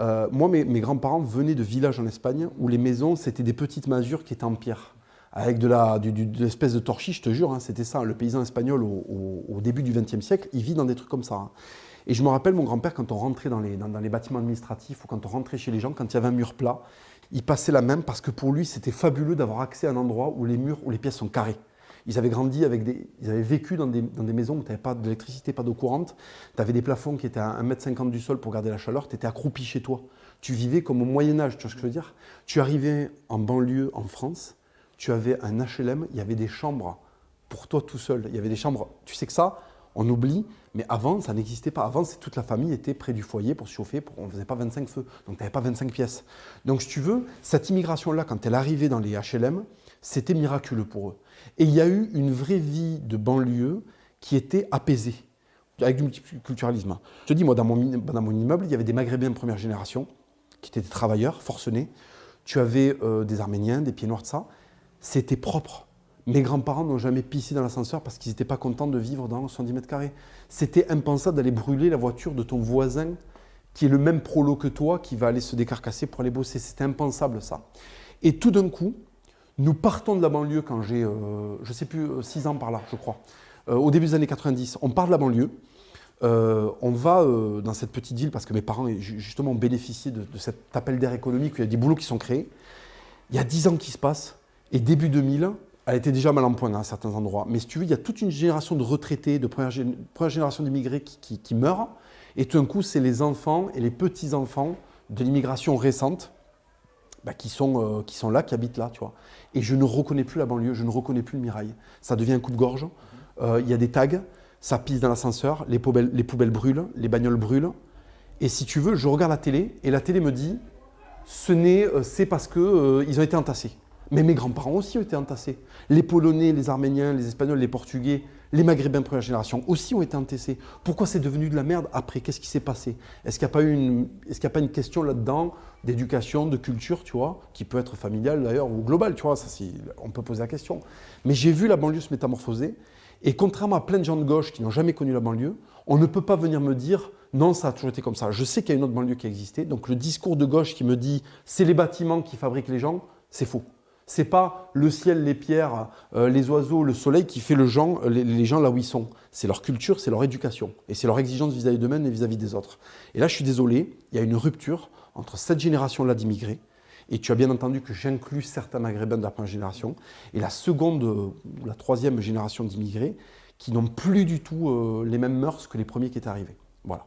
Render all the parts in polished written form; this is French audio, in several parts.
Moi, mes grands-parents venaient de villages en Espagne où les maisons, c'était des petites masures qui étaient en pierre. Avec de l'espèce de torchis, je te jure, hein, c'était ça. Le paysan espagnol au début du XXe siècle, il vit dans des trucs comme ça. Hein. Et je me rappelle, mon grand-père, quand on rentrait dans les bâtiments administratifs ou quand on rentrait chez les gens, quand il y avait un mur plat, il passait la main parce que pour lui, c'était fabuleux d'avoir accès à un endroit où les murs, où les pièces sont carrées. Ils avaient grandi ils avaient vécu dans des maisons où tu n'avais pas d'électricité, pas d'eau courante. Tu avais des plafonds qui étaient à 1,50 m du sol pour garder la chaleur. Tu étais accroupi chez toi. Tu vivais comme au Moyen-Âge, tu vois ce que je veux dire? Tu arrivais en banlieue en France, tu avais un HLM, il y avait des chambres pour toi tout seul. Il y avait des chambres, tu sais que ça, on oublie, mais avant, ça n'existait pas. Avant, toute la famille était près du foyer pour se chauffer, on ne faisait pas 25 feux, donc tu n'avais pas 25 pièces. Donc, si tu veux, cette immigration-là, quand elle arrivait dans les HLM, c'était miraculeux pour eux. Et il y a eu une vraie vie de banlieue qui était apaisée, avec du multiculturalisme. Je te dis, moi, dans mon immeuble, il y avait des Maghrébins de première génération, qui étaient des travailleurs forcenés. Tu avais des Arméniens, des pieds noirs de ça. C'était propre. Mes grands-parents n'ont jamais pissé dans l'ascenseur parce qu'ils n'étaient pas contents de vivre dans 70 mètres carrés. C'était impensable d'aller brûler la voiture de ton voisin qui est le même prolo que toi, qui va aller se décarcasser pour aller bosser. C'était impensable, ça. Et tout d'un coup, nous partons de la banlieue quand j'ai, je ne sais plus, 6 ans par là, je crois. Au début des années 90, on part de la banlieue. On va dans cette petite ville parce que mes parents, justement, ont bénéficié de cet appel d'air économique où il y a des boulots qui sont créés. Il y a 10 ans qui se passent et début 2000, elle était déjà mal en point à certains endroits. Mais si tu veux, il y a toute une génération de retraités, de première génération d'immigrés qui meurent. Et tout d'un coup, c'est les enfants et les petits-enfants de l'immigration récente qui sont là, qui habitent là, tu vois. Et je ne reconnais plus la banlieue, je ne reconnais plus le Mirail. Ça devient un coupe-gorge. Il y a des tags, ça pisse dans l'ascenseur, les poubelles brûlent, les bagnoles brûlent. Et si tu veux, je regarde la télé et la télé me dit c'est parce qu'ils ont été entassés. Mais mes grands-parents aussi ont été entassés. Les Polonais, les Arméniens, les Espagnols, les Portugais, les Maghrébins de première génération aussi ont été entassés. Pourquoi c'est devenu de la merde après? Qu'est-ce qui s'est passé? Est-ce qu'il n'y a pas une question là-dedans d'éducation, de culture, tu vois, qui peut être familiale d'ailleurs ou globale, tu vois, ça, on peut poser la question. Mais j'ai vu la banlieue se métamorphoser et contrairement à plein de gens de gauche qui n'ont jamais connu la banlieue, on ne peut pas venir me dire non, ça a toujours été comme ça. Je sais qu'il y a une autre banlieue qui a existé, donc le discours de gauche qui me dit c'est les bâtiments qui fabriquent les gens, c'est faux. Ce n'est pas le ciel, les pierres, les oiseaux, le soleil qui fait les gens là où ils sont. C'est leur culture, c'est leur éducation. Et c'est leur exigence vis-à-vis d'eux-mêmes et vis-à-vis des autres. Et là, je suis désolé, il y a une rupture entre cette génération-là d'immigrés, et tu as bien entendu que j'inclus certains Maghrébins de la première génération, et la seconde ou la troisième génération d'immigrés qui n'ont plus du tout les mêmes mœurs que les premiers qui étaient arrivés. Voilà.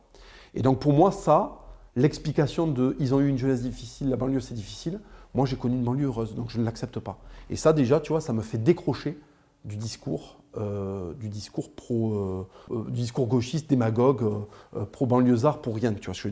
Et donc pour moi, ça, l'explication de « ils ont eu une jeunesse difficile, la banlieue c'est difficile », moi, j'ai connu une banlieue heureuse, donc je ne l'accepte pas. Et ça, déjà, tu vois, ça me fait décrocher du discours gauchiste, démagogue, pro-banlieusard, pour rien, tu vois ce que je veux dire.